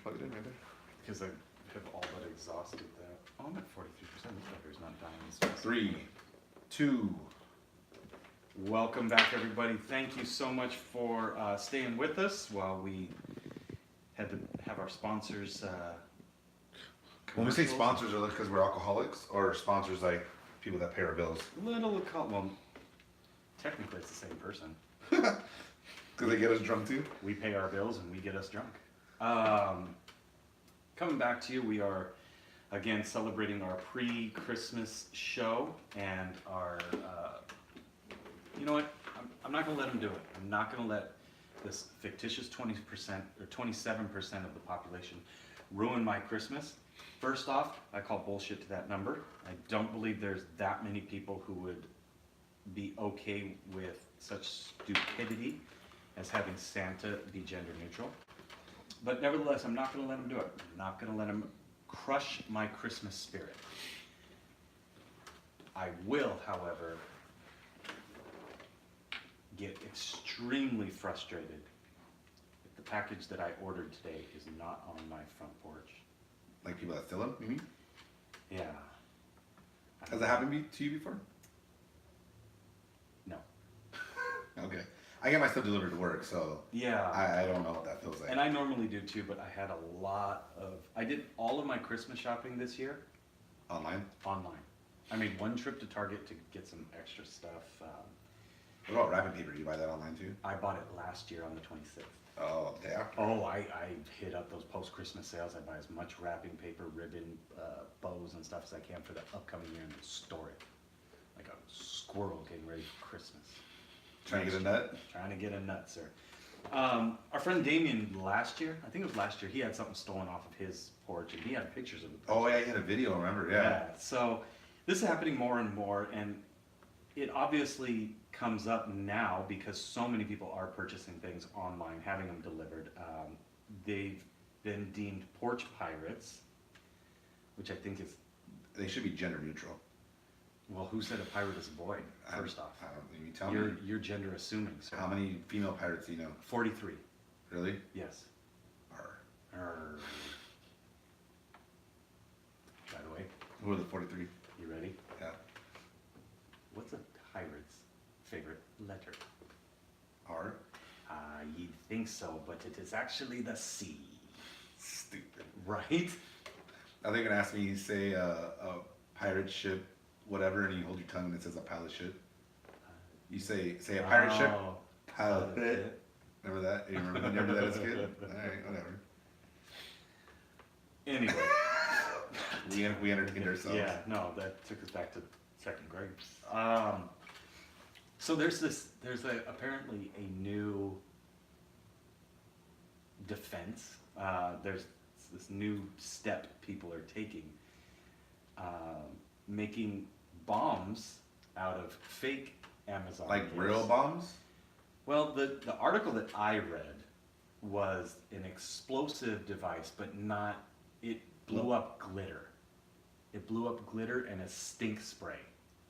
plug it in right there. Because I have all but exhausted that. Oh, I'm at 43%. This fucker's not dying as fast. 3, 2. Welcome back, everybody. Thank you so much for staying with us while we had to have our sponsors. When we say commercials. sponsors, are because we're alcoholics, or sponsors like people that pay our bills? Well, technically it's the same person. Because they get us drunk too? We pay our bills and we get us drunk. Coming back to you, we are again celebrating our pre-Christmas show and our. You know what? I'm not going to let them do it. I'm not going to let this fictitious 20% or 27% of the population ruin my Christmas. First off, I call bullshit to that number. I don't believe there's that many people who would be okay with such stupidity as having Santa be gender neutral. But nevertheless, I'm not going to let them do it. I'm not going to let them crush my Christmas spirit. I will, however, get extremely frustrated if the package that I ordered today is not on my front porch. Like people that steal them, you mean? Yeah. Has that happened to you before? No. Okay. I get my stuff delivered to work, so Yeah. I don't know what that feels like. And I normally do too, but I had a lot of... I did all of my Christmas shopping this year Online? online. I made one trip to Target to get some extra stuff. What about wrapping paper? You buy that online too? I bought it last year on the 26th. Oh, day after. Oh, I hit up those post-Christmas sales. I buy as much wrapping paper, ribbon, bows, and stuff as I can for the upcoming year and store it. Like a squirrel getting ready for Christmas. Trying to get a nut? Trying to get a nut, sir. Our friend Damien last year, I think it was last year, he had something stolen off of his porch, and he had pictures of it. Oh, yeah, you had a video, remember? Yeah. So this is happening more and more, and it obviously comes up now because so many people are purchasing things online, having them delivered. They've been deemed porch pirates, which I think is... They should be gender neutral. Well, who said a pirate is a boy, first off? I don't, you tell me. You're gender assuming, sir. How many female pirates do you know? 43. Really? Yes. Arr. By the way, Who are the 43? you ready? Yeah. What's a pirate's favorite letter? R? You'd think so, but it is actually the C. Stupid. Right? Now they're gonna ask me, say a pirate ship, whatever, and you hold your tongue and it says a pilot ship. You say a pirate ship, Oh, pilot. Remember that? You remember that as a kid? Alright, whatever. Anyway. We entertained ourselves. Yeah, no, that took us back to second grade. So there's apparently a new defense. There's this new step people are taking, making bombs out of fake Amazon Like gifts. real bombs? Well, the article that I read was an explosive device, but not, it blew up glitter. It blew up glitter and a stink spray.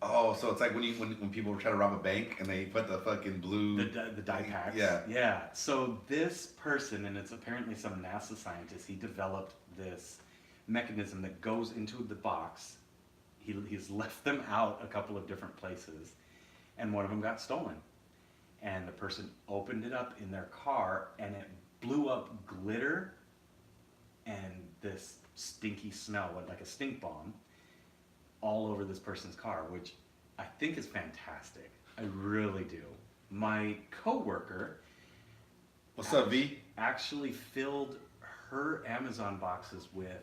Oh, so it's like when people try to rob a bank and they put the fucking blue... The dye packs. Yeah. Yeah. So this person, and it's apparently some NASA scientist, he developed this mechanism that goes into the box. He's left them out a couple of different places, and one of them got stolen. And the person opened it up in their car, and it blew up glitter and this stinky smell, like a stink bomb, all over this person's car, which I think is fantastic. I really do. My coworker, What's up, V? actually filled her Amazon boxes with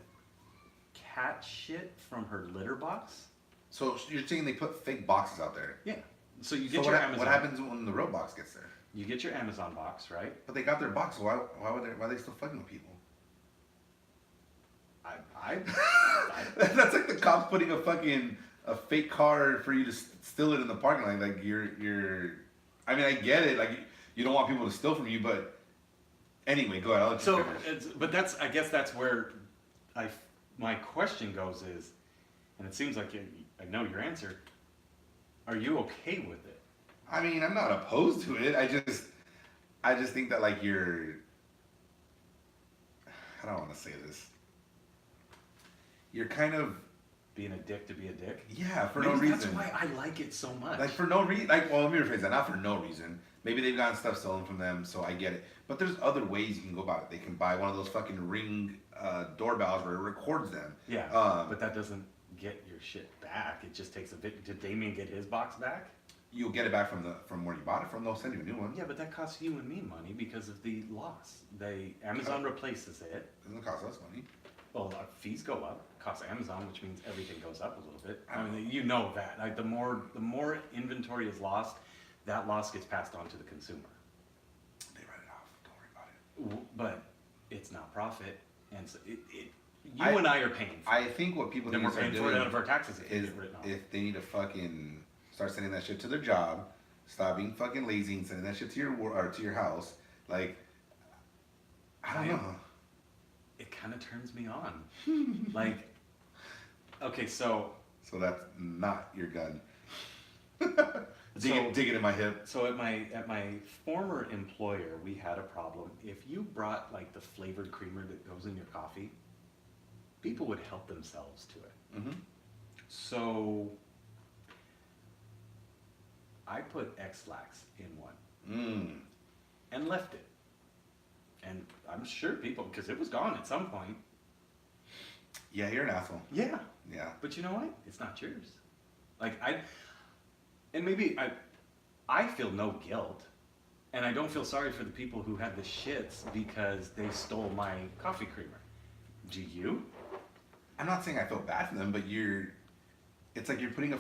cat shit from her litter box. So you're saying they put fake boxes out there? Yeah. So you So get your Amazon. what happens when the real box gets there? You get your Amazon box, right? But they got their box. Why are they still fucking with people? That's like the cops putting a fake car for you to steal it in the parking lot. Like you're. I mean, I get it. Like you don't want people to steal from you, but anyway, go ahead. I'll let you finish. I guess that's where my question goes is, and it seems like I know your answer. Are you okay with it? I mean, I'm not opposed to it. I just think that like you're. how do I want to say this? You're kind of Being a dick to be a dick. yeah for Maybe no reason. That's why I like it so much. Like for no reason. Like well, let me rephrase that. Not for no reason. Maybe they've gotten stuff stolen from them, so I get it. But there's other ways you can go about it. They can buy one of those fucking Ring doorbells where it records them. Yeah, but that doesn't get your shit back. It just takes a bit. Did Damien get his box back? You'll get it back from where you bought it from. They'll send you a new one. Yeah, but that costs you and me money because of the loss. Amazon replaces it. It doesn't cost us money. Well, our fees go up. Costs Amazon, which means everything goes up a little bit. I mean, you know that. Like, the more inventory is lost, that loss gets passed on to the consumer. They write it off. Don't worry about it. But it's not profit, and so you and I are paying for it. I think what people Then need we're to start paying for it doing out of our taxes if is get written off. if they need to fucking start sending that shit to their job, stop being fucking lazy and sending that shit to your house. Like, I don't know. It kind of turns me on. Like, okay, so So that's not your gun. So- dig it in my hip. So at my former employer, we had a problem. If you brought like the flavored creamer that goes in your coffee, people would help themselves to it. Mm-hmm. So I put X-Lax in one Mm. and left it. And I'm sure people, because it was gone at some point. Yeah, you're an asshole. Yeah. Yeah. But you know what? It's not yours. Like I feel no guilt, and I don't feel sorry for the people who had the shits because they stole my coffee creamer. Do you? I'm not saying I feel bad for them, but it's like you're putting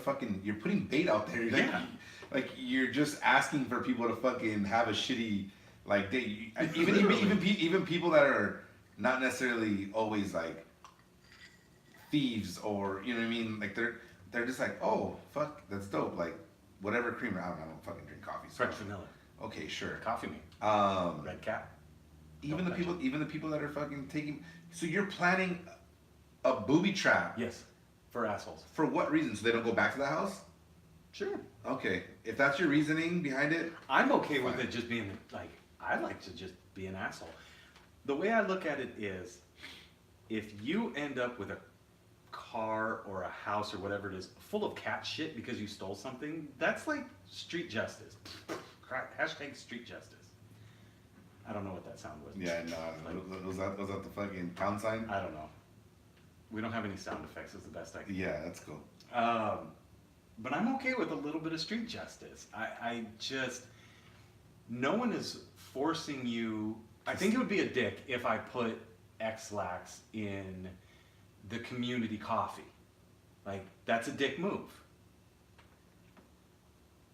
bait out there. Like, Yeah. Like you're just asking for people to fucking have a shitty like day. Even people that are not necessarily always like thieves or you know what I mean. Like they're just like, oh fuck, that's dope. Like whatever creamer. I don't fucking drink coffee. So. French vanilla. Okay, sure. Coffee me. Red Cap. Even Don't the people that are fucking taking. So you're planning a booby trap. Yes. For assholes. For what reason? So they don't go back to the house? Sure. Okay. If that's your reasoning behind it, I'm okay with Fine. it just being like, I like to just be an asshole. The way I look at it is, if you end up with a car or a house or whatever it is full of cat shit because you stole something, that's like street justice. Hashtag street justice. I don't know what that sound was. yeah, no. Was that the fucking pound sign? I don't know. We don't have any sound effects. Is the best I can. Yeah, that's cool. But I'm okay with a little bit of street justice. I just, no one is forcing you. I think it would be a dick if I put X-Lax in the community coffee. Like, that's a dick move.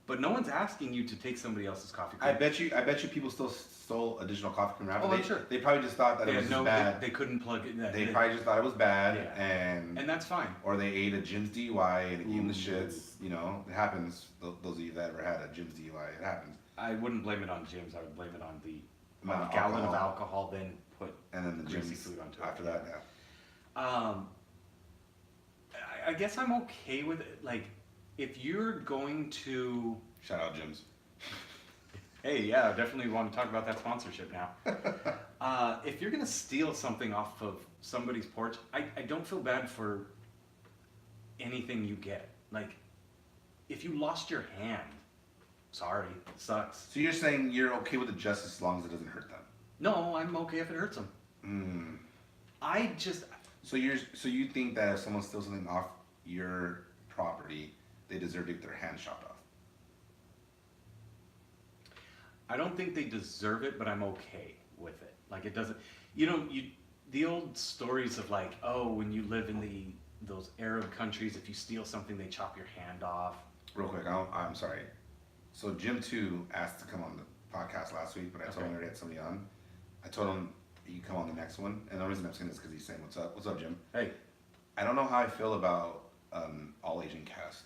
But no one's asking you to take somebody else's coffee. I bet you people still stole additional coffee creamer after Oh, they, I'm sure. they probably just thought that it was just bad. They couldn't plug it. They probably just thought it was bad Yeah. and that's fine. or they ate a Jim's DUI and it gave them the Ooh. shits. You know, it happens. Those of you that ever had a Jim's DUI, it happens. I wouldn't blame it on Jim's. I would blame it on the Amount of gallon of alcohol. alcohol, then put. And then the Greasy Jim's food onto it. after that. Yeah. I guess I'm okay with it. Like, if you're going to, Shout out Jim's. hey, yeah, definitely want to talk about that sponsorship now. If you're gonna steal something off of somebody's porch, I don't feel bad for anything you get. Like, if you lost your hand, sorry, it sucks. So you're saying you're okay with the justice as long as it doesn't hurt them? No, I'm okay if it hurts them. Mm. I just, So you think that if someone steals something off your property, they deserve to get their hand chopped off? I don't think they deserve it, but I'm okay with it. Like, it doesn't, the old stories of like, oh, when you live in those Arab countries, if you steal something, they chop your hand off. Real quick, I'm sorry. So Jim 2 asked to come on the podcast last week, but I told him we already had somebody on. I told him he can come on the next one, and the reason I'm saying this is because he's saying, "What's up? What's up, Jim?" Hey, I don't know how I feel about all Asian cast.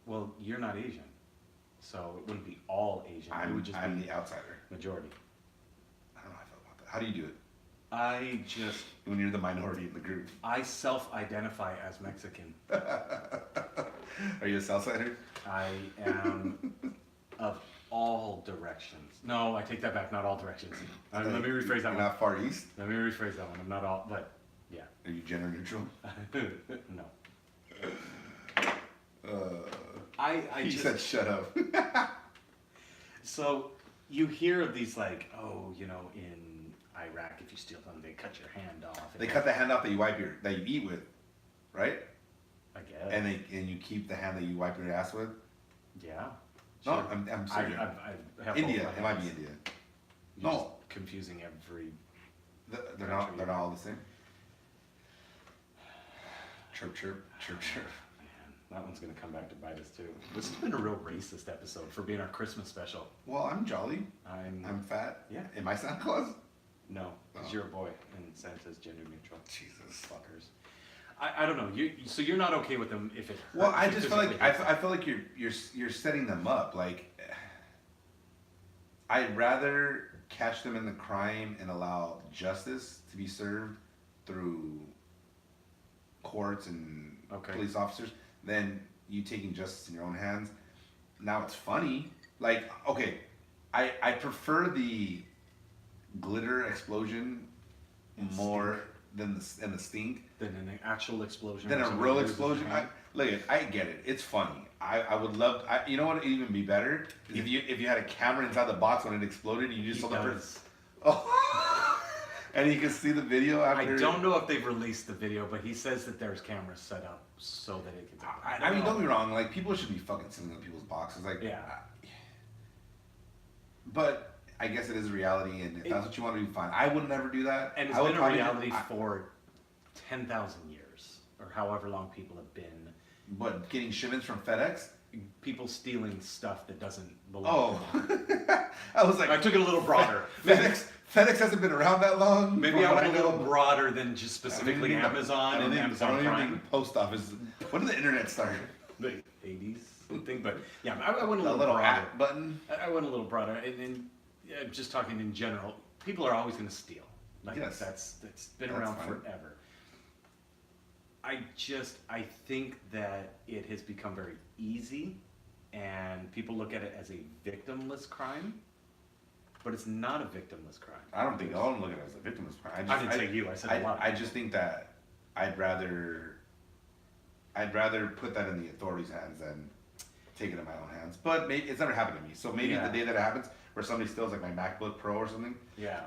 well, you're not Asian, so it wouldn't be all Asian. It would just I'm be the outsider. majority. I don't know how I feel about that. How do you do it I just, when you're the minority in the group? I self-identify as Mexican. Are you a Southsider? I am of all directions. No, I take that back. Not all directions. Let me rephrase that You're one. not far east? Let me rephrase that one. I'm not all, but yeah. Are you gender neutral? No. I He just said shut up. So you hear of these like, oh, you know, in Iraq, if you steal something, they cut your hand off. They cut the hand off that you eat with, right? I guess. And you keep the hand that you wipe your ass with. Yeah. No, Sure. I'm serious. I have India, both it my might be hands. India. You're No. just confusing every. They're not all the same. Chirp, chirp, chirp, chirp. Man, that one's gonna come back to bite us too. This has been a real racist episode for being our Christmas special. Well, I'm jolly. I'm I'm fat. Yeah. Am I Santa Claus? no, because Oh. you're a boy and Santa's gender neutral. Jesus. Fuckers. I don't know. So you're not okay with them if it hurts. Well, I if just it feel like physically hurts I feel like you're setting them up. Like, I'd rather catch them in the crime and allow justice to be served through courts and Okay. police officers than you taking justice in your own hands. Now it's funny. Like, okay, I prefer the glitter explosion And more than the stink. than an actual explosion. Then where a somebody real loses explosion. their hand. Look, I get it. It's funny. I would love. You know what would even be better is if you had a camera inside the box when it exploded. You just He saw the person. does. Oh, and you can see the video I after. don't know if they've released the video, but he says that there's cameras set up so that it can. I mean, don't get me wrong. Like, people should be fucking sitting in people's boxes. Like, Yeah. But I guess it is a reality, and if that's what you want to do, fine. I would never do that. And I it's would been a probably reality for 10,000 years, or however long people have been. But getting shipments from FedEx. People stealing stuff that doesn't belong. Oh, I was like, I took it a little broader. FedEx hasn't been around that long. Maybe from I what went a little know. broader than just specifically I don't even think Amazon I don't and even- Amazon I don't even Prime. think the post office. When did the internet start? The 80s, I think. But yeah, I went a The little little broader. at button. I went a little broader, and yeah, just talking in general, people are always going to steal. Like Yes. that's been That's around fine. forever. I think that it has become very easy, and people look at it as a victimless crime, but it's not a victimless crime. I don't look at it as a victimless crime. I didn't say you. I said a lot. I just think that I'd rather put that in the authorities' hands than take it in my own hands. But maybe it's never happened to me. So maybe Yeah. the day that it happens, where somebody steals like my MacBook Pro or something, Yeah.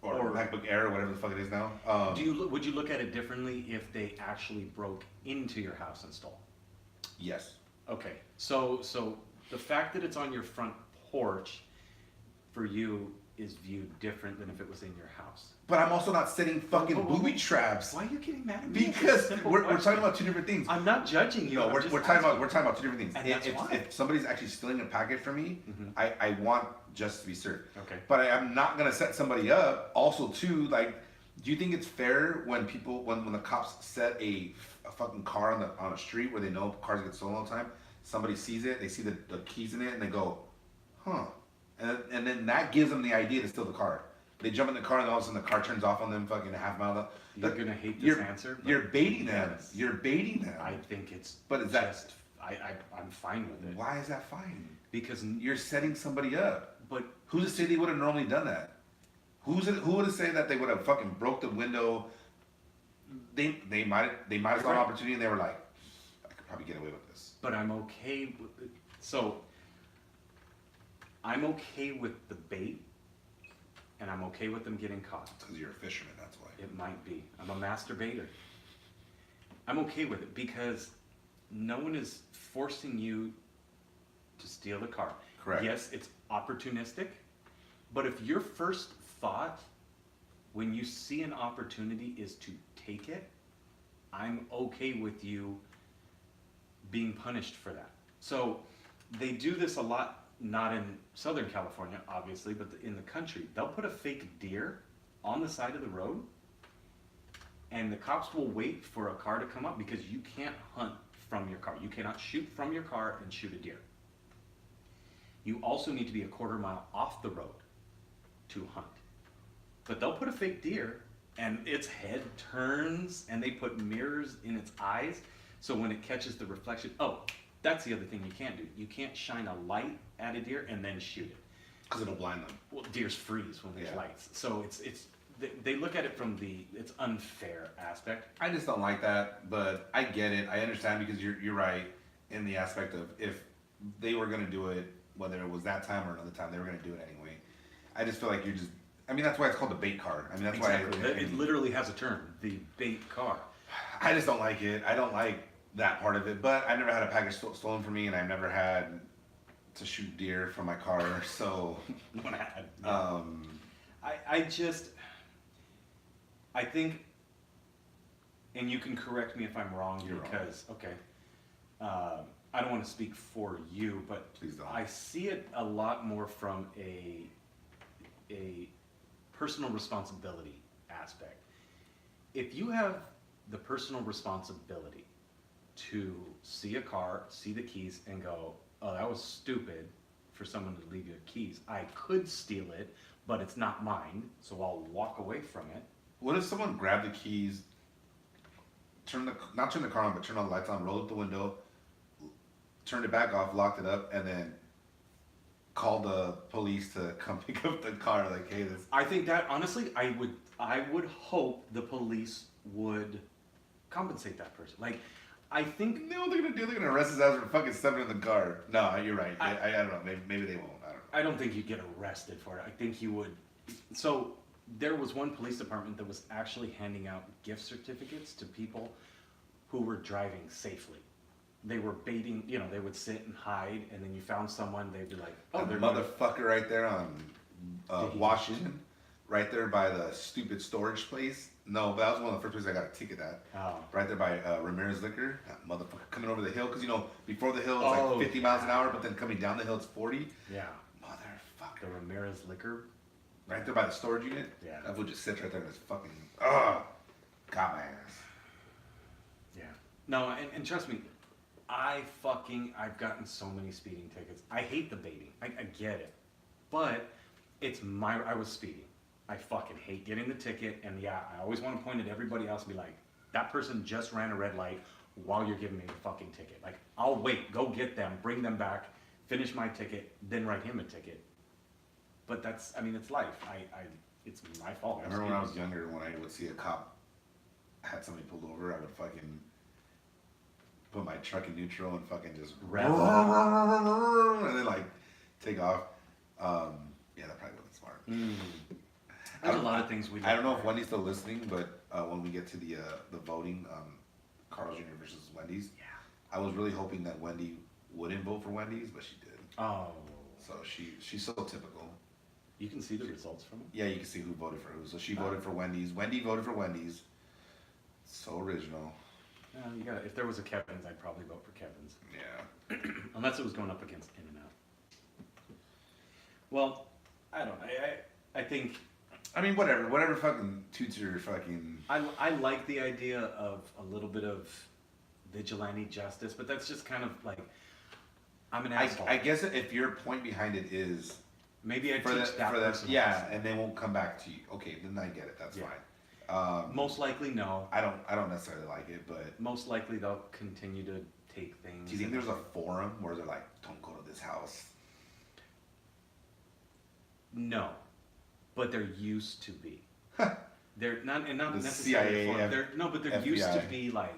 or Or- MacBook Air, or whatever the fuck it is now. Would you look at it differently if they actually broke into your house and stole? Yes. Okay, so the fact that it's on your front porch for you is viewed different than if it was in your house. But I'm also not setting fucking Whoa, whoa, whoa. booby traps. Why are you getting mad at me? Because Simple we're question. talking about two different things. I'm not judging you. No, I'm we're just talking asking. about two different things. And that's why. If somebody's actually stealing a package from me, Mhm. I want justice to be served. Okay. But I'm not gonna set somebody up. Also, too, like, do you think it's fair when when the cops set a fucking car on a street where they know cars get stolen all the time? Somebody sees it, they see the keys in it, and they go, huh? And then that gives them the idea to steal the car. They jump in the car, and all of a sudden the car turns off on them fucking a half mile. You're gonna hate this you're- answer. but You're baiting them. yes. You're baiting them. I think it's. But is that- just, I'm fine with it Why is that fine? because You're setting somebody up. but Who's to say they would have normally done that? Who would have said that they would have fucking broke the window? They might have saw an Right. opportunity and they were like, I could probably get away with this. But I'm okay with it. So I'm okay with the bait, and I'm okay with them getting caught. Because you're a fisherman, that's why. It might be. I'm a master baiter. I'm okay with it because no one is forcing you to steal the car. Correct. Yes, it's opportunistic, but if your first thought when you see an opportunity is to take it, I'm okay with you being punished for that. So they do this a lot, not in Southern California, obviously, but in the country. They'll put a fake deer on the side of the road, and the cops will wait for a car to come up because you can't hunt from your car. You cannot shoot from your car and shoot a deer. You also need to be a quarter mile off the road to hunt. But they'll put a fake deer and its head turns and they put mirrors in its eyes so when it catches the reflection, oh, that's the other thing you can't do. You can't shine a light at a deer and then shoot it. Because it'll blind them. Well, deers freeze when there's Yeah. lights. So they look at it from it's unfair aspect. I just don't like that, but I get it. I understand because you're right in the aspect of if they were gonna do it, whether it was that time or another time, they were gonna do it anyway. I just feel like you're just. I mean, that's why it's called the bait card. I mean, that's Exactly. why It literally has a term, the bait car. I just don't like it. I don't like that part of it. But I never had a package stolen from me, and I've never had to shoot deer from my car. So, When I had, I think, and you can correct me if I'm wrong, You're wrong. because I don't want to speak for you, but Please don't. I see it a lot more from a personal responsibility aspect. If you have the personal responsibility to see a car, see the keys, and go, oh, that was stupid for someone to leave you keys. I could steal it, but it's not mine, so I'll walk away from it. What if someone grabbed the keys, not turn the car on, but turn all the lights on, rolled up the window, turned it back off, locked it up, and then called the police to come pick up the car? Like, hey, this. I think that honestly, I would hope the police would compensate that person. Like, I think You know what they're gonna do? They're gonna arrest his ass for fucking stepping in the car. No, you're right. I don't know. Maybe they won't. I don't know. I don't think you'd get arrested for it. I think you would. So there was one police department that was actually handing out gift certificates to people who were driving safely. They were baiting, they would sit and hide, and then you found someone, they'd be like, oh, That they're motherfucker right there on Did he- Washington, right there by the stupid storage place. No, but that was one of the first places I got a ticket at. Oh. Right there by Ramirez Liquor. That motherfucker coming over the hill, because before the hill it's Oh, like 50 miles an hour, but then coming down the hill it's 40. Yeah. The Motherfucker. Ramirez Liquor. Right there by the storage unit. Yeah. That would just sit right there and just fucking got my ass. Yeah. No, and trust me, I've gotten so many speeding tickets. I hate the baiting. I get it. But I was speeding. I fucking hate getting the ticket, and yeah, I always want to point at everybody else and be like, that person just ran a red light while you're giving me the fucking ticket. Like, I'll wait, go get them, bring them back, finish my ticket, then write him a ticket. But it's life. It's my fault. I remember when I was younger, when I would see a cop had somebody pulled over, I would fucking put my truck in neutral and fucking just Rev and then like take off. Yeah, that probably wasn't smart. There's a lot of things I don't know if Wendy's still listening, but when we get to the voting, Carl's Jr. versus Wendy's, Yeah. I was really hoping that Wendy wouldn't vote for Wendy's, but she did. Oh. So she's so typical. You can see the results from it. Yeah, you can see who voted for who. So she voted for Wendy's. Wendy voted for Wendy's. So original. Yeah, if there was a Kevin's, I'd probably vote for Kevin's. Yeah. Unless it was going up against In-N-Out. Well, I don't know. I think I mean, whatever fucking toots your fucking. I like the idea of a little bit of vigilante justice, but that's just kind of like, I'm an asshole. I guess if your point behind it is Maybe I for teach that, that for that, person. yeah, and they won't come back to you. Okay, then I get it. That's Yeah. fine. Most likely, no. I don't necessarily like it, but Most likely, they'll continue to take things. do you think and- there's a forum where they're like, don't go to this house? No, but there used to be. They're not, and not The necessarily. CIA, But there used to FBI. be like,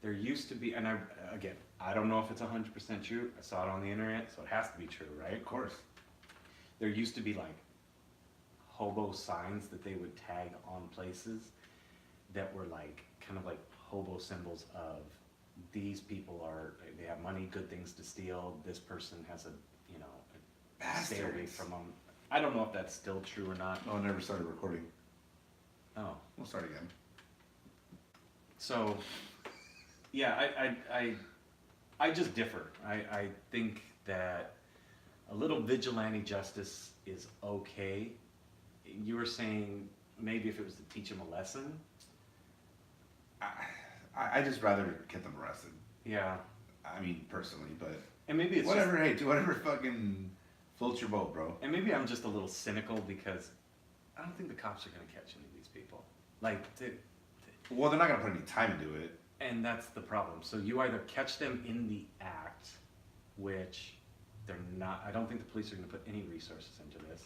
there used to be, and I don't know if it's 100% true. I saw it on the internet, so it has to be true, right? Of course. There used to be like hobo signs that they would tag on places that were like kind of like hobo symbols of these people they have money, good things to steal. This person has stay away Bastards. from them. I don't know if that's still true or not. Oh, I never started recording. Oh, We'll start again. so yeah, I just differ. I think that a little vigilante justice is okay. You were saying maybe if it was to teach them a lesson. I just rather get them arrested. Yeah, I mean, personally, but and maybe it's whatever. Hey, do whatever fucking floats your boat, bro. and maybe I'm just a little cynical because I don't think the cops are gonna catch any of these people. Like, Well, they're not gonna put any time into it. And that's the problem. So you either catch them in the act, which they're not, I don't think the police are going to put any resources into this,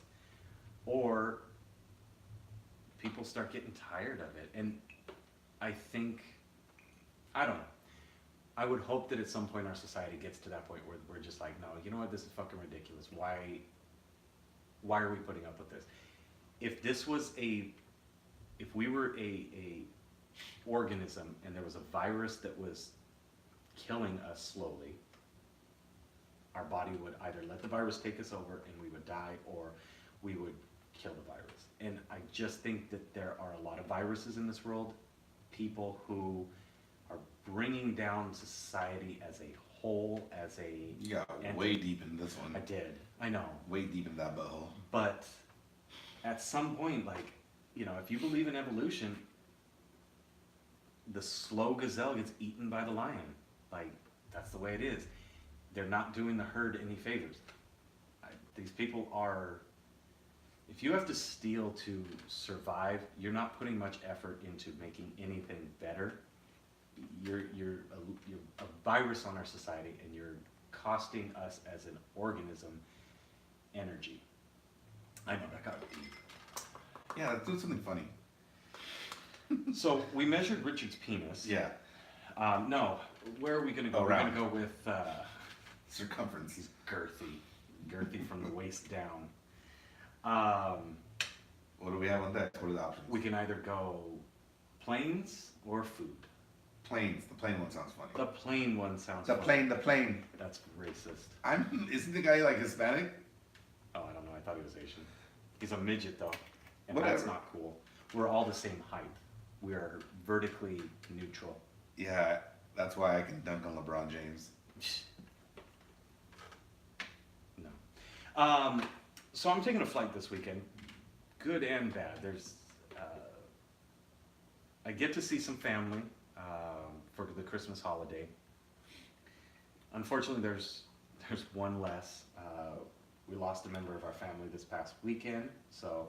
or people start getting tired of it. And I think, I don't know. I would hope that at some point our society gets to that point where we're just like, no, you know what, this is fucking ridiculous. Why are we putting up with this? If this was if we were a organism and there was a virus that was killing us slowly, our body would either let the virus take us over and we would die, or we would kill the virus. And I just think that there are a lot of viruses in this world, people who are bringing down society as a whole, as a... You got way deep in this one. I did, I know. Way deep in that butthole. But at some point, like, you know, if you believe in evolution, the slow gazelle gets eaten by the lion. Like, that's the way it is. They're not doing the herd any favors. These people are, if you have to steal to survive, you're not putting much effort into making anything better. You're a virus on our society, and you're costing us as an organism energy. I know, that got deep. Yeah, let's do something funny. So we measured Richard's penis. Yeah. No, where are we going to go? Around. We're going to go with Circumference. he's girthy from the waist down. What do we have on deck? What are the options? We can either go plains or food. Planes. The plane one sounds funny. The plain one sounds. The funny. plane. That's racist. Isn't the guy like Hispanic? Oh, I don't know. I thought he was Asian. He's a midget though, and Whatever. that's not cool. We're all the same height. We are vertically neutral. Yeah, that's why I can dunk on LeBron James. No. So I'm taking a flight this weekend, good and bad. I get to see some family for the Christmas holiday. Unfortunately, there's one less. We lost a member of our family this past weekend. So,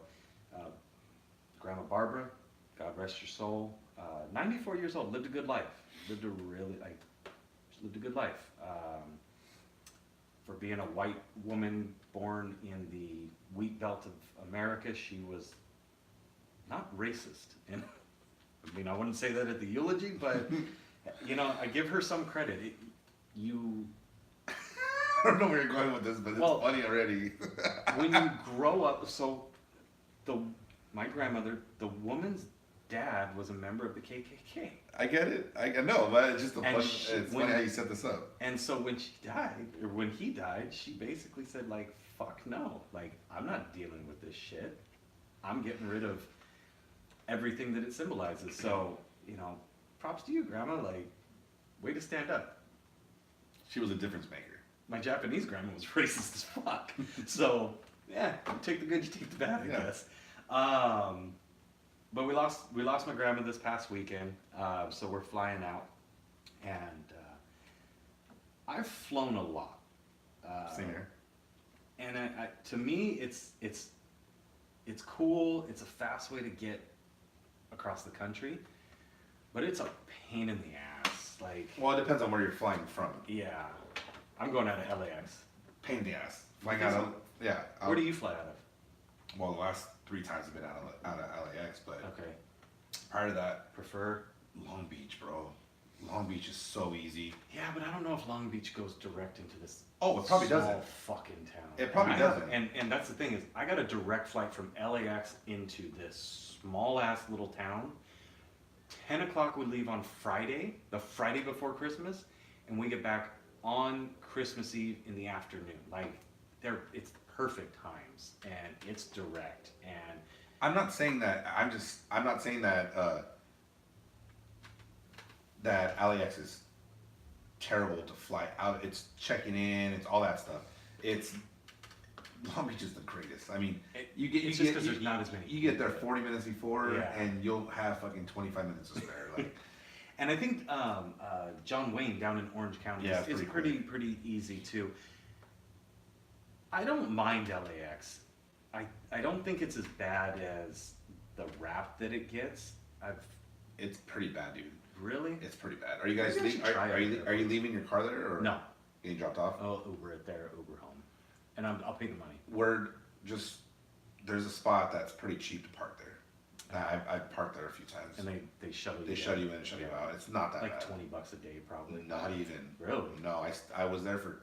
Grandma Barbara, God rest your soul, 94 years old, lived a good life. Lived a good life. For being a white woman born in the wheat belt of America, she was not racist. And I mean, I wouldn't say that at the eulogy, but you know, I give her some credit. I don't know where you're going with this, but it's funny already. When you grow up, so my grandmother, the woman's dad was a member of the KKK. I get it. I know, but it's just And funny how you set this up. And so when he died, she basically said, like, fuck no. Like, I'm not dealing with this shit. I'm getting rid of everything that it symbolizes. So, you know, props to you, Grandma. Like, way to stand up. She was a difference maker. My Japanese grandma was racist as fuck. So, yeah, you take the good, you take the bad, I guess. But we lost my grandma this past weekend, so we're flying out, and I've flown a lot. Same here. And to me, it's cool. It's a fast way to get across the country, but it's a pain in the ass. Like, Well, it depends on where you're flying from. yeah, I'm going out of LAX. Pain in the ass. Flying out of, yeah. Where do you fly out of? Well, the last 3 times I've been out of LAX, but Okay, prior to that, prefer. Long Beach, bro. Long Beach is so easy. Yeah, but I don't know if Long Beach goes direct into this. Oh, it probably small doesn't. fucking town. It probably And I have- doesn't. And that's the thing is, I got a direct flight from LAX into this small ass little town. 10 o'clock we leave on Friday, the Friday before Christmas, and we get back on Christmas Eve in the afternoon. Like, it's perfect times, and it's direct, and I'm not saying that. I'm not saying that. That LAX is terrible to fly out. It's checking in. It's all that stuff. It's Long Beach is the greatest. I mean, it's just 'cause there's not as many You get there people. 40 minutes before, Yeah. and you'll have fucking 25 minutes to spare. Like, And I think John Wayne down in Orange County Yeah, is it's pretty easy too. I don't mind LAX. I don't think it's as bad as the rap that it gets. It's pretty bad, dude. Really? It's pretty bad. Are you guys Maybe I should try it. are you leaving your car there or No. getting dropped off? Oh, Uber it there, Uber home, and I'll pay the money. We're just there's a spot that's pretty cheap to park there. I've parked there a few times. And they shuttle you. They shut you in and shut you out. It's not that Like bad. $20 a day, probably. Not even. Really? No, I was there for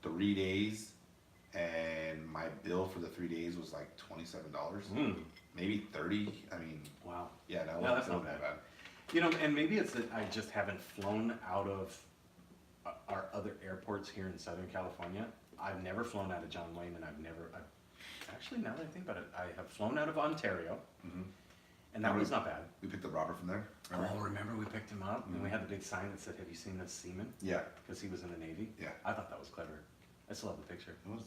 3 days, and my bill for the 3 days was like $27, maybe 30. I mean, Wow. yeah, no, No, that's it not wasn't bad. that You know, and maybe it's that I just haven't flown out of our other airports here in Southern California. I've never flown out of John Wayne, and actually, now that I think about it, I have flown out of Ontario, and that was not bad. We picked up Robert from there. Oh, remember we picked him up, and we had the big sign that said, "Have you seen this seaman?" Yeah, Because he was in the Navy. yeah. I thought that was clever. I still have the picture. It was.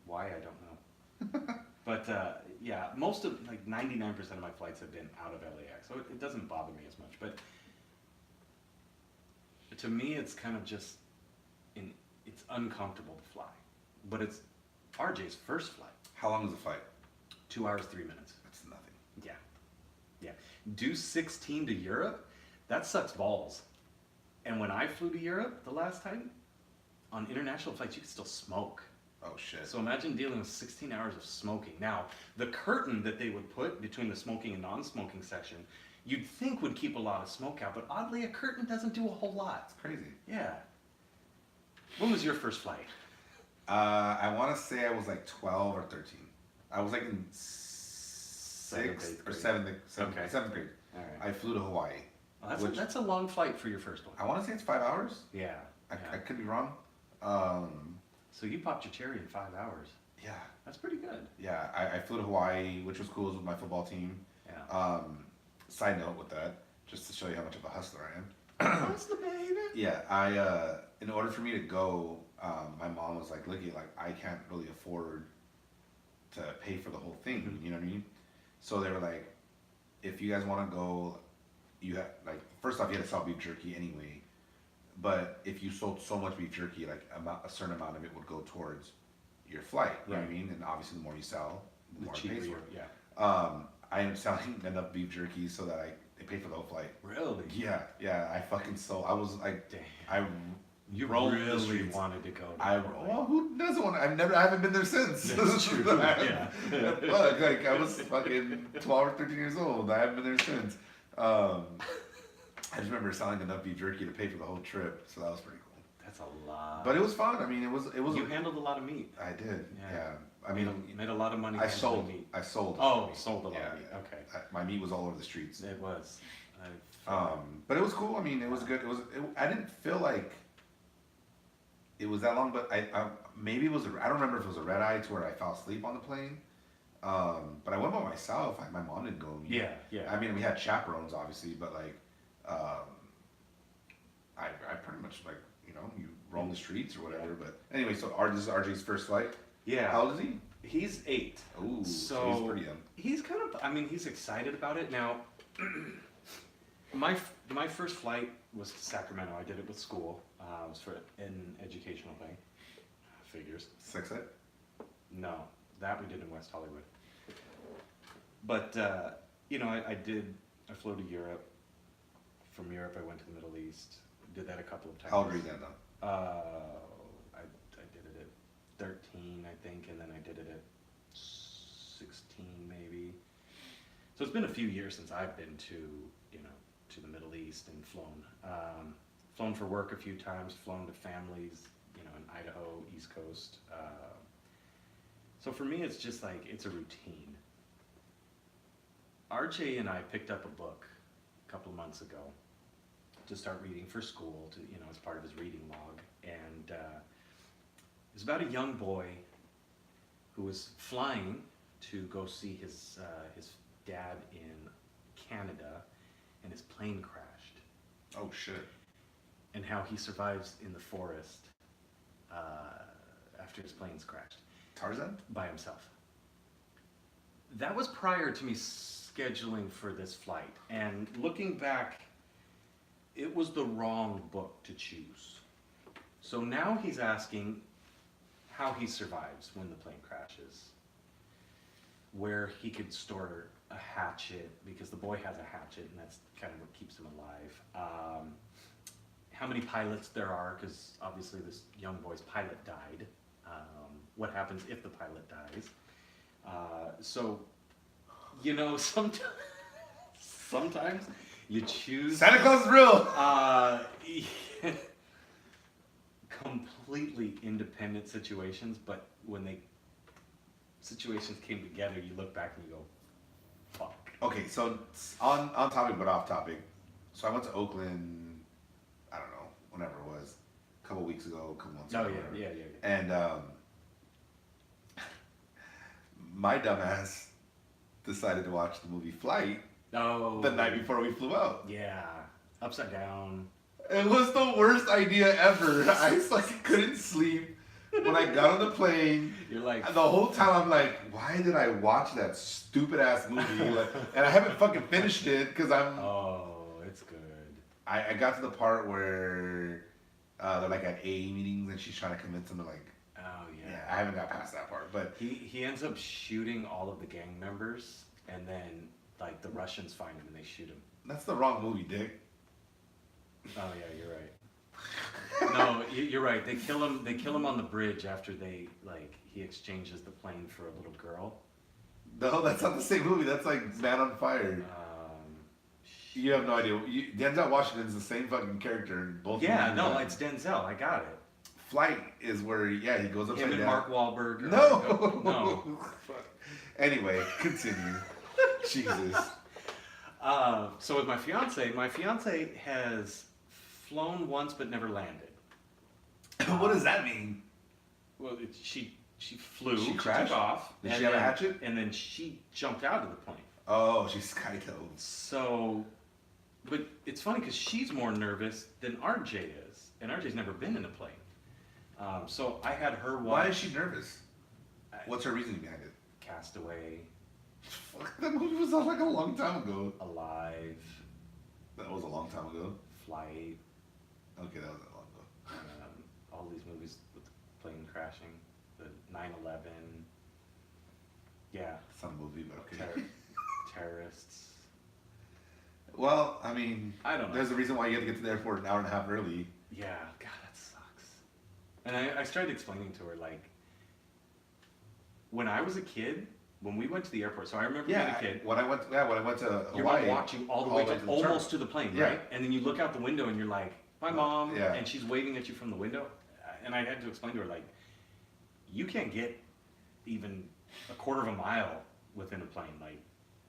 Why, I don't know. But yeah, most of, like 99% of my flights have been out of LAX, so it doesn't bother me as much. But to me, it's kind of just, it's uncomfortable to fly. But it's RJ's first flight, How long was the flight? 2 hours, 3 minutes. That's nothing. Yeah, yeah. Do 16 to Europe, that sucks balls. And when I flew to Europe the last time, on international flights, you could still smoke. Oh shit. So imagine dealing with 16 hours of smoking. Now, the curtain that they would put between the smoking and non-smoking section, you'd think would keep a lot of smoke out, but oddly, a curtain doesn't do a whole lot. That's crazy. Yeah. When was your first flight? I want to say I was like 12 or 13. I was like in Seventh, eighth grade. Okay. seventh grade. All right. I flew to Hawaii. Well, which- that's a long flight for your first one. I want to say it's 5 hours. Yeah. I yeah. could be wrong. So you popped your cherry in 5 hours. Yeah, That's pretty good. yeah. I flew to Hawaii, which was cool. It was with my football team. Yeah. Side note with that, just to show you how much of a hustler I am. What's the baby? Yeah, in order for me to go, my mom was like, "Looky, like I can't really afford to pay for the whole thing." You know what I mean? So they were like, "If you guys want to go, you have like first off, you had to sell beef jerky anyway. But if you sold so much beef jerky, like a certain amount of it would go towards your flight. You know what I mean? And obviously, the more you sell, the more it pays for it. Yeah. I ended up selling enough beef jerky so that it paid for the whole flight. Really? Yeah. I fucking sold. I was like, Damn. You rolled the really streets. wanted to go. To Hawaii. Well, who doesn't want? I haven't been there since. That's true. Yeah. Fuck, like I was fucking 12 or 13 years old. I haven't been there since. I just remember selling enough beef jerky to pay for the whole trip, so that was pretty cool. That's a lot. But it was fun. I mean, it was. You handled a lot of meat. I did. Yeah. Yeah. I mean, You made a lot of money. I handling sold. meat. I sold. Oh, sold a lot Yeah, of meat. yeah. Okay. My meat was all over the streets. It was. But it was cool. I mean, it was good. I didn't feel like it was that long, but I maybe it was. I don't remember if it was a red eye to where I fell asleep on the plane. But I went by myself. My mom didn't go with me. Yeah. I mean, we had chaperones, obviously, but like, I pretty much like, you roam the streets or whatever. But anyway, so this is RJ's first flight. Yeah. How old is he? He's 8. Ooh, So he's pretty young. he's kind of. I mean, he's excited about it now. My first flight was to Sacramento. I did it with school. It was for an educational thing. Figures. Sex ed? No, that we did in West Hollywood. But I flew to Europe. From Europe, I went to the Middle East. Did that a couple of times. How old were you then, though? I did it at 13, I think, and then I did it at 16, maybe. So it's been a few years since I've been to the Middle East and flown. Flown for work a few times. Flown to families, in Idaho, East Coast. So for me, it's just like it's a routine. RJ and I picked up a book a couple of months ago to start reading for school, as part of his reading log, and it's about a young boy who was flying to go see his dad in Canada, and his plane crashed, Oh, shit. and how he survives in the forest after his plane's crashed Tarzan? by himself. That was prior to me scheduling for this flight, and looking back, it was the wrong book to choose. So now he's asking how he survives when the plane crashes. where he could store a hatchet, because the boy has a hatchet, and that's kind of what keeps him alive. How many pilots there are, because obviously this young boy's pilot died. What happens if the pilot dies? So, you know, sometimes you choose Santa Claus is real. Completely independent situations, but when situations came together, you look back and you go, fuck. Okay, so on topic but off topic. So I went to Oakland, I don't know, whenever it was, a couple weeks ago, a couple months ago. Oh yeah. And my dumbass decided to watch the movie Flight the night before we flew out. Yeah, upside down. It was the worst idea ever. I fucking couldn't sleep when I got on the plane. You're like, The whole time I'm like, why did I watch that stupid ass movie? Like, and I haven't fucking finished it because I'm. oh, it's good. I got to the part where they're like at AA meetings and she's trying to convince them to like. Oh Yeah, I haven't got past that part, but He ends up shooting all of the gang members, and then like the Russians find him and they shoot him. that's the wrong movie, Dick. Oh yeah, you're right. No, you're right. They kill him. They kill him on the bridge after he exchanges the plane for a little girl. No, that's not the same movie. That's like Man on Fire. You have no idea. Denzel Washington's the same fucking character in both. Yeah, movies. no, it's Denzel. I got it. Flight is where he goes upside Him and down. Mark Wahlberg. No. Fuck. Anyway, continue. Jesus. So with my fiance has flown once but never landed. What does that mean? Well, she flew. She Took crashed? off. Did and she have a then- hatchet? And then she jumped out of the plane. Oh, she's skydove. So, but it's funny because she's more nervous than RJ is, and RJ's never been in a plane. So I had her watch. Why is she nervous? What's her reasoning behind it? Castaway, Fuck, that movie was out like a long time ago. Alive, That was a long time ago. Flight, Okay, that wasn't long ago. all these movies with the plane crashing, the 9/11. Yeah, It's not a movie, but okay. terrorists. Well, I mean, I don't know. there's a reason why you had to get to the airport an hour and a half early. Yeah, God, that sucks. And I started explaining to her, like, when I was a kid, when we went to the airport, so I remember being a kid. When I went to Hawaii, You're watching all the way to almost terminal. to the plane, Yeah. right? And then you look out the window and you're like, "Bye, Mom," Yeah. and she's waving at you from the window. And I had to explain to her, like, you can't get even a quarter of a mile within a plane. Like,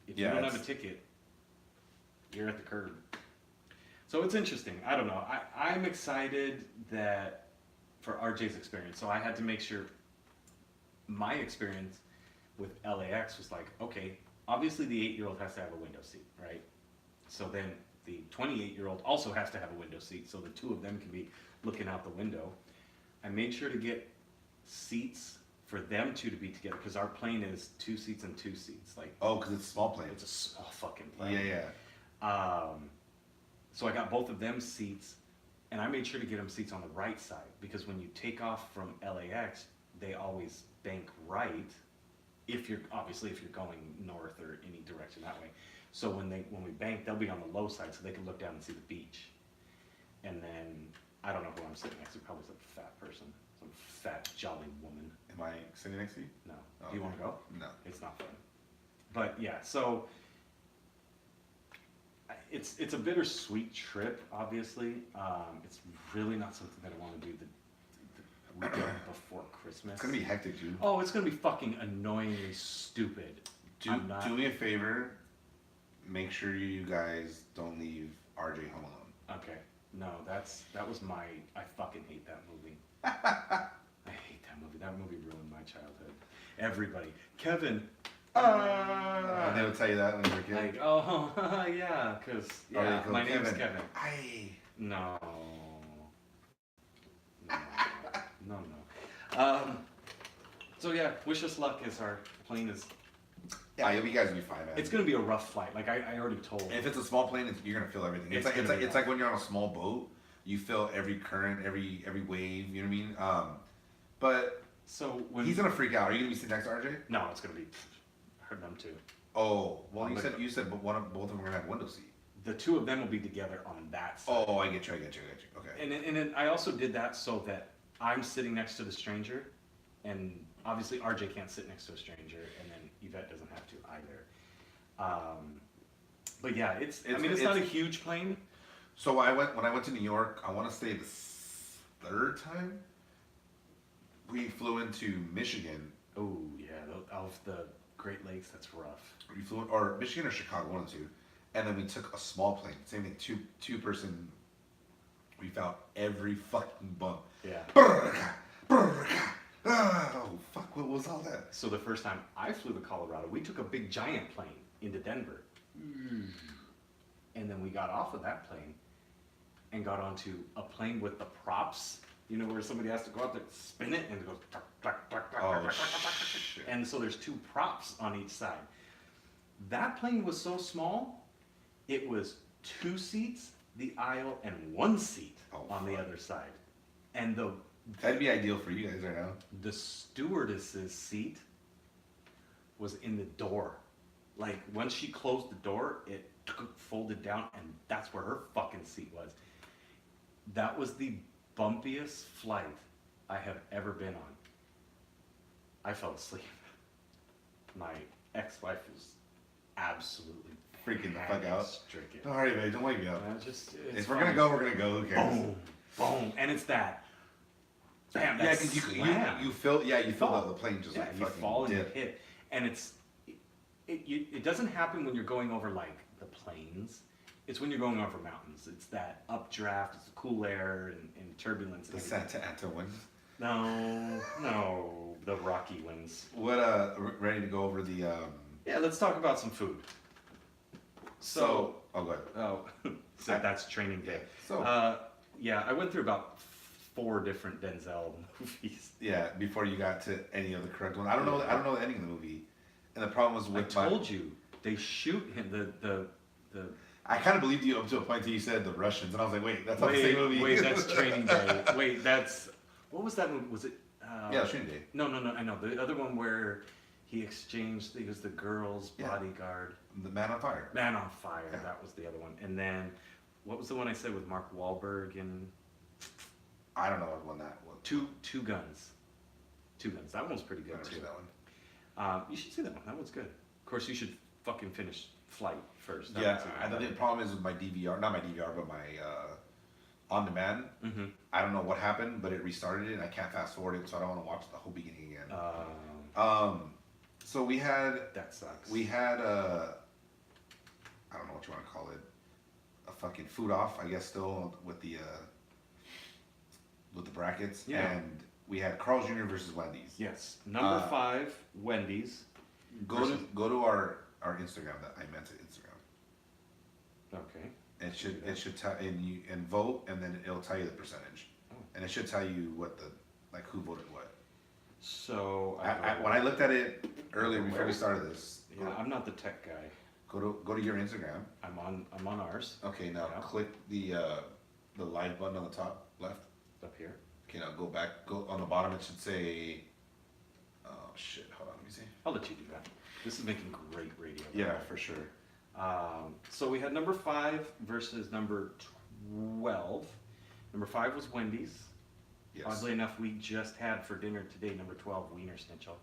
if you Yeah, don't have a ticket, you're at the curb. So it's interesting. I don't know. I'm excited that for RJ's experience. So I had to make sure my experience with LAX was like, okay, obviously the 8-year-old has to have a window seat, right? So then the 28-year-old also has to have a window seat, so the two of them can be looking out the window. I made sure to get seats for them two to be together, because our plane is 2 seats and 2 seats. Like, Oh, because it's a small plane. it's a small fucking plane. Yeah, yeah. So I got both of them seats, and I made sure to get them seats on the right side, because when you take off from LAX, they always bank right. If you're going north or any direction that way. So when we bank, they'll be on the low side, so they can look down and see the beach. And then I don't know who I'm sitting next to. Probably some fat person, some fat jolly woman. Am I sitting next to you? No. Oh, Do you want to go? No. It's not fun. But yeah, so it's a bittersweet trip. Obviously, it's really not something that I want to do the weekend before Christmas. It's gonna be hectic, dude. Oh, it's gonna be fucking annoyingly stupid. Do me a favor. Make sure you guys don't leave RJ home alone. Okay. No, that was my. I fucking hate that movie. I hate that movie. That movie ruined my childhood. Everybody, Kevin. I never tell you that when you were a kid. Like, oh yeah, cause yeah, my name's Kevin. No. No. So yeah, wish us luck as our plane is. Yeah, you guys will be fine, man. It's gonna be a rough flight. Like I already told. If it's a small plane, you're gonna feel everything. It's like when you're on a small boat, you feel every current, every wave. You know what I mean? But so when he's gonna freak out. Are you gonna be sitting next to RJ? No, it's gonna be. them too. Oh, well, On the- you said, but both of them are gonna have window seat. The two of them will be together on that side. Oh, I get you. Okay. And I also did that so that I'm sitting next to the stranger, and obviously RJ can't sit next to a stranger, and then Yvette doesn't have to either. But yeah, it's not a huge plane. So when I went to New York, I want to say the third time. We flew into Michigan. Oh yeah, off the Great Lakes, that's rough. We flew, or Michigan or Chicago, one of the two. And then we took a small plane. Same thing, two person. We found every fucking bump. Yeah. Oh fuck! What was all that? So the first time I flew to Colorado, we took a big giant plane into Denver. And then we got off of that plane and got onto a plane with the props. You know, where somebody has to go out there, spin it, and it goes tuck, tuck, tuck, tuck, Oh tuck, tuck, tuck, tuck, tuck. shit! And so there's two props on each side. That plane was so small, it was 2 seats, the aisle, and 1 seat on the other side. And That'd be ideal for you guys right now. the stewardess's seat was in the door. Like, once she closed the door, it folded down, and that's where her fucking seat was. That was the bumpiest flight I have ever been on. I fell asleep. My ex-wife was absolutely Freaking the fuck out. stricken. Don't worry, babe. Don't wake me up. It's If we're gonna go, we're gonna go. Who cares? boom, boom, and it's that. Bam, Yeah, that because slam. you feel fall. the plane just Yeah, like you fucking fall and you dip. hit, and it doesn't happen when you're going over like the plains. It's when you're going over mountains. It's that updraft, it's the cool air and turbulence. The And Santa Ana wind. no, the rocky winds. What ready to go over the Yeah, let's talk about some food. So, oh, go ahead. so that's training day. So Yeah, I went through about 4 different Denzel movies. yeah, before you got to any of the correct one, I don't know the ending of the movie, and the problem was I with told you they shoot him the. I kind of believed you up to a point till you said the Russians, and I was like, wait, that's not the same movie. Wait, that's Training Day. Wait, that's what was that movie? Was it? Yeah, Training Day. No, I know the other one where he exchanged. He was the girl's Yeah. bodyguard. The Man on Fire. Man on Fire. Yeah. That was the other one. And then, what was the one I said with Mark Wahlberg and I don't know what one that was. Two Guns? 2 Guns. That one's pretty good Never too. seen that one. You should see that one. That one's good. Of course, you should fucking finish Flight first. Yeah, the problem is with my DVR, not my DVR, but my on demand. Mm-hmm. I don't know what happened, but it restarted it, and I can't fast forward it, so I don't want to watch the whole beginning again. So we had That sucks. I don't know what you want to call it, a fucking food off, I guess, still with the brackets, Yeah. and we had Carl's Jr. versus Wendy's. Yes. Number 5, Wendy's. Go to our Instagram. That I meant to Instagram. Okay. It should tell and vote, and then it'll tell you the percentage, and it should tell you what who voted what. So When I looked at it earlier before we started this, yeah, I'm not the tech guy. go to your Instagram. I'm on ours. Okay, now Yeah. click the live button on the top left. Up here. Okay, now go back. Go on the bottom. It should say. Oh shit! Hold on. Let me see. I'll let you do that. This is making great radio. Yeah, for sure. So we had number 5 versus number 12. Number 5 was Wendy's. Yes. Oddly enough, we just had for dinner today number 12 Wiener Schnitzel.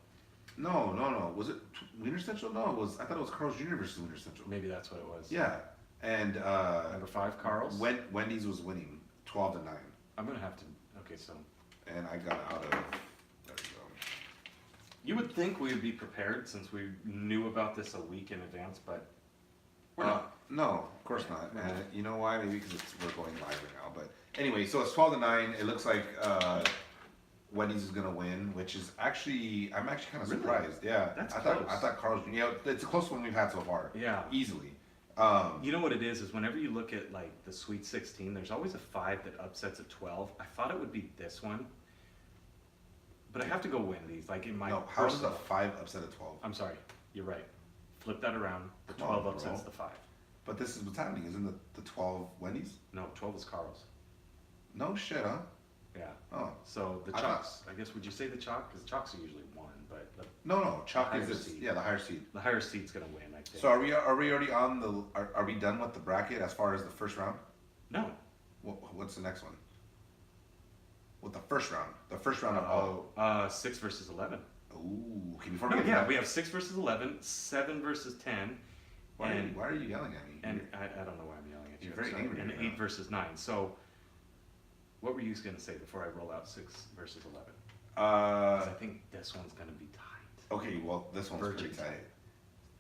No. Was it Wiener Central? No, it was. I thought it was Carl's Jr. versus Wiener Central. Maybe that's what it was. Yeah, and Number 5, Carl's. Wendy's was winning 12-9, I'm gonna have to. Okay, so and I got out of. There we go. you would think we would be prepared since we knew about this a week in advance, but we're not. No, of course not. No. And you know why? Maybe because we're going live right now. But anyway, so it's 12-9. It looks like Wendy's is gonna win, which is actually I'm actually kind of Really? surprised. Yeah, That's I close. thought Carl's. It's the closest one we've had so far. Yeah. Easily. You know what it is whenever you look at like the Sweet 16, there's always a 5 that upsets a 12. I thought it would be this one, but I have to go Wendy's. Like in my No, how does a personal. 5 upset a 12? I'm sorry, you're right. Flip that around. The Come 12 on, upsets bro. the 5. But this is what's happening. Isn't the 12 Wendy's? No, 12 is Carl's. No shit, huh? Yeah. Oh. So the I thought- chalks, I guess, would you say the chalk? Because chalks are usually one, but No, chalk Higher is this, seed. yeah, the higher seed. the higher seed's gonna win, I think. So are we already on the, are we done with the bracket as far as the first round? No. What's the next one? With the first round of all. 6 versus 11. Ooh, okay, before we No, get to yeah, that, we have 6 versus 11, 7 versus 10, why and are you yelling at me? and I don't know why I'm yelling at you. You're very I'm sorry. angry And right 8 now. versus 9. So, what were you going to say before I roll out 6 versus 11? Uh, 'Cause I think this one's going to be tight. okay, well, this one's pretty Virgin. tight.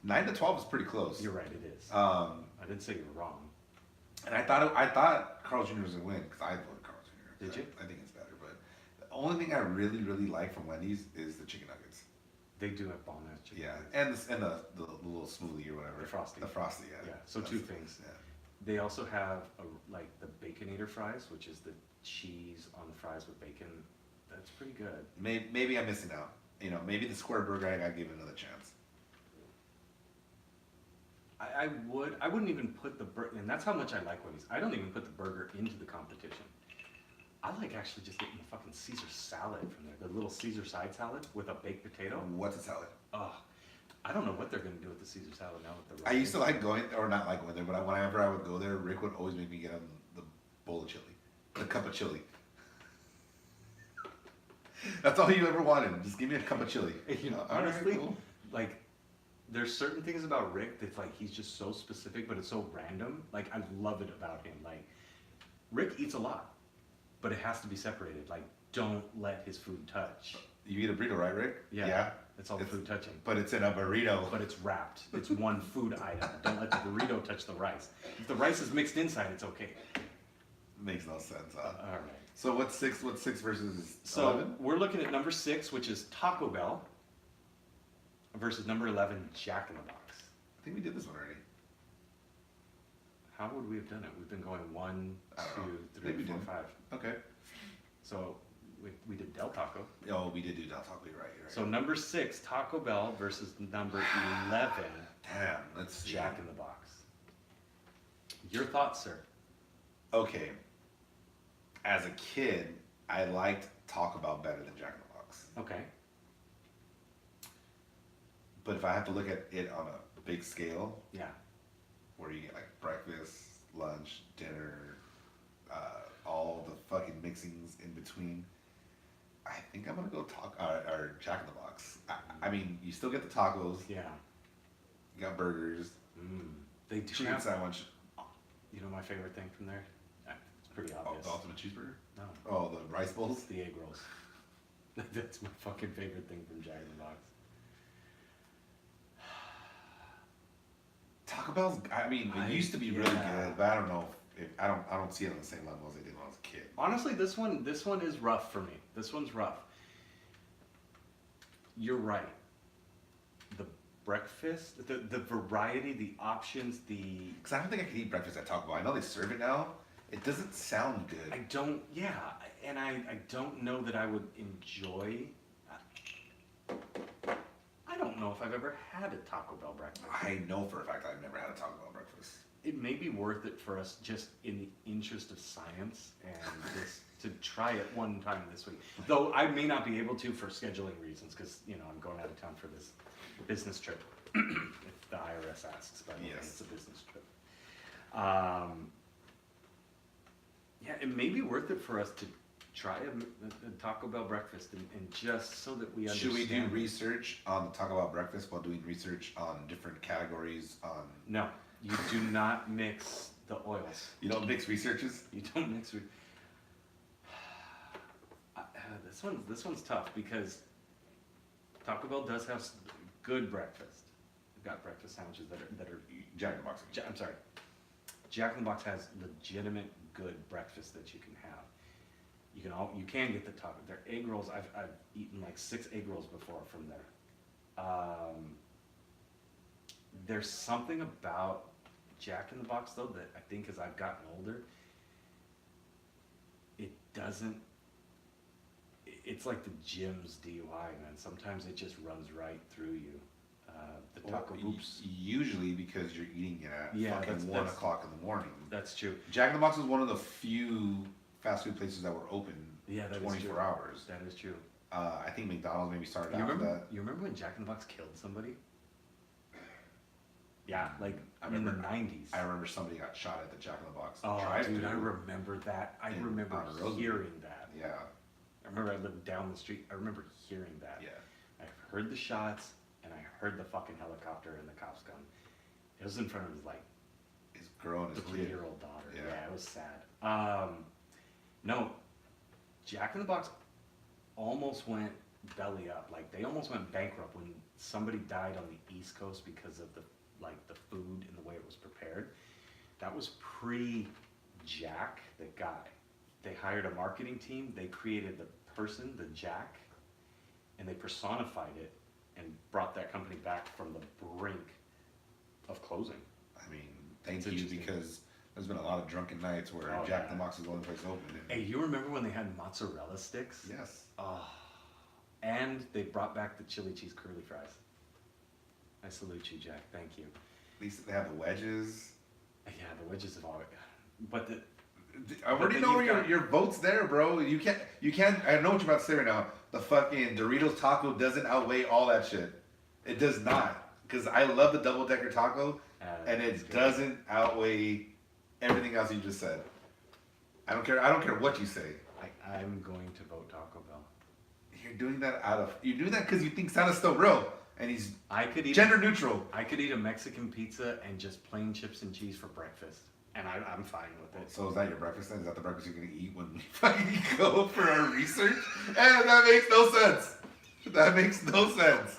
9 to 12 is pretty close. You're right, it is. I didn't say you were wrong. And I thought Carl Jr. was gonna win because I voted Carl Jr. Did you? I think it's better, but the only thing I really like from Wendy's is the chicken nuggets. They do have bomb ass chicken. Yeah, nuggets. and the little smoothie or whatever. The Frosty. The frosty, yeah. Yeah, so two things. Yeah. They also have like the Baconator fries, which is the cheese on the fries with bacon. That's pretty good. Maybe I'm missing out. You know, maybe the square burger I gotta give it another chance. I wouldn't even put the burger, and that's how much I like Wendy's. I don't even put the burger into the competition. I like actually just getting the fucking Caesar salad from there, the little Caesar side salad with a baked potato. What's a salad? Oh, I don't know what they're gonna do with the Caesar salad now with the. I used to like going, or not like going there, but whenever I would go there, Rick would always make me get the bowl of chili, the cup of chili. That's all you ever wanted. Just give me a cup of chili. You know, All right, honestly, cool. like, there's certain things about Rick that's like he's just so specific, but it's so random. Like, I love it about him. Like, Rick eats a lot, but it has to be separated. Like, don't let his food touch. You eat a burrito, right, Rick? Yeah. It's all the food touching. But it's in a burrito. But it's wrapped. It's one food item. Don't let the burrito touch the rice. If the rice is mixed inside, it's okay. Makes no sense, huh? All right. So what's six versus So 11? we're looking at number 6, which is Taco Bell, versus number 11, Jack in the Box. I think we did this one already. How would we have done it? We've been going 1, I don't know. 2, 3, Maybe we 4, did. 5. Okay. So we did Del Taco. Oh, we did do Del Taco. You're right. So number 6, Taco Bell, versus number 11, Damn, let's see. Jack in the Box. Your thoughts, sir? Okay. As a kid, I liked Taco Bell better than Jack in the Box. Okay. But if I have to look at it on a big scale, Yeah. where you get like breakfast, lunch, dinner, all the fucking mixings in between, I think I'm gonna go or Jack in the Box. I mean, you still get the tacos, Yeah. you got burgers, They do chicken have, sandwich, you know my favorite thing from there? It's pretty obvious. the ultimate cheeseburger. No. Oh, the rice bowls. It's the egg rolls. That's my fucking favorite thing from Jack in the Box. Taco Bell's. I mean, it used to be really Yeah. good, but I don't know if I don't see it on the same level as I did when I was a kid. Honestly, this one is rough for me. This one's rough. You're right. The breakfast, the variety, the options, the Because I don't think I could eat breakfast at Taco Bell. I know they serve it now. It doesn't sound good. I don't, yeah, and I don't know that I would enjoy. I don't know if I've ever had a Taco Bell breakfast. I know for a fact I've never had a Taco Bell breakfast. It may be worth it for us just in the interest of science and just to try it one time this week. Though I may not be able to for scheduling reasons because, you know, I'm going out of town for this business trip. If the IRS asks, by the way, Yes. it's a business trip. Yeah, it may be worth it for us to try a Taco Bell breakfast and just so that we Should understand. we do research on the Taco Bell breakfast while doing research on different categories on... No, you do not mix the oils. You don't mix researches? You don't mix. This one's tough because Taco Bell does have good breakfast. They've got breakfast sandwiches that are Jack in the Box. I'm sorry. Jack in the Box has legitimate good breakfast that you can have. You can get the taco. Their egg rolls. I've eaten like 6 egg rolls before from there. There's something about Jack in the Box though that I think as I've gotten older, it doesn't. It's like the gym's DUI, man. Sometimes it just runs right through you. The taco hoops. Usually because you're eating it at Yeah, fucking 1 o'clock in the morning. That's true. Jack in the Box was one of the few fast food places that were open Yeah, that is 24 true. hours. That is true. I think McDonald's maybe started You out with remember? that. You remember when Jack in the Box killed somebody? Yeah, like I in the remember- '90s. I remember somebody got shot at the Jack in the Box Oh, drive-thru. dude, I remember that. I in- remember on Roosevelt. hearing that. Yeah, I remember I lived down the street. I remember hearing that. yeah. I heard the shots, and I heard the fucking helicopter and the cops gun. It was in front of his, like, His girl and his kid. 3-year-old daughter. Yeah. Yeah, it was sad. No, Jack in the Box almost went belly up. Like, they almost went bankrupt when somebody died on the East Coast because of the food and the way it was prepared. That was pre-Jack, the guy. They hired a marketing team. They created the person, the Jack, and they personified it and brought that company back from the brink of closing. I mean, thank It's you, interesting. because there's been a lot of drunken nights where Oh, Jack in yeah. the Box is the only place open. And Hey, you remember when they had mozzarella sticks? yes. Oh, and they brought back the chili cheese curly fries. I salute you, Jack. Thank you. At least they have the wedges. Yeah, the wedges have always, but the I already then know you've got- your vote's there, bro. You can't, I know what you're about to say right now. The fucking Doritos taco doesn't outweigh all that shit. It does not. Because I love the double decker taco, and it's it good. doesn't outweigh everything else you just said. I don't care what you say. I'm going to vote Taco Bell. You're doing that you're doing that because you think Santa's still real, and he's I could eat gender neutral. I could eat a Mexican pizza and just plain chips and cheese for breakfast, and I'm fine with it. So is that your breakfast then? Is that the breakfast you're gonna eat when we fucking go for our research? And that makes no sense. That makes no sense.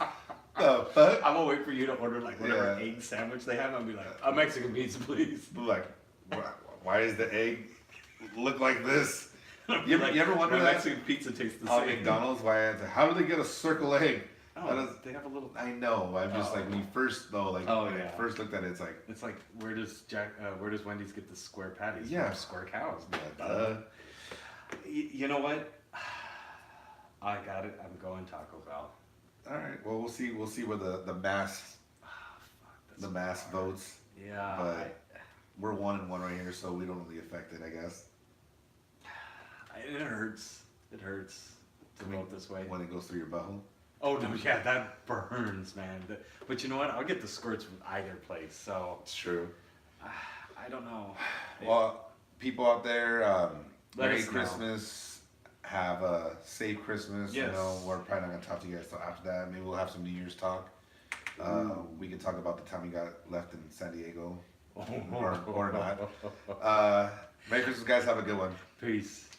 The fuck? I'm gonna wait for you to order like whatever Yeah. egg sandwich they have. I'll be like, a Mexican pizza, please. Like, why does the egg look like this? I'll be You ever wonder my that? Mexican pizza tastes the On same? McDonald's, how do they get a circle egg? That Oh, is- they have a little. I know. I'm just Oh. like, when you first though, like Oh, when I yeah. first looked at it, it's like, It's like where does Wendy's get the square patties? Yeah. From square cows. uh, You know what? I got it. I'm going Taco Bell. all right. Well, we'll see. We'll see where the mass That's the mass hard. votes. Yeah. But we're 1-1 right here, so we don't really affect it, I guess. It hurts. It hurts to I mean, vote this way. When it goes through your butthole. Oh no, yeah, that burns, man. But you know what? I'll get the squirts from either place. So It's true. I don't know. Well, people out there, Let Merry us know. Christmas. Have a safe Christmas. You Yes. know, we're probably not gonna talk to you guys till after that. Maybe we'll have some New Year's talk. We can talk about the time we got left in San Diego, or not. Merry Christmas, guys. Have a good one. Peace.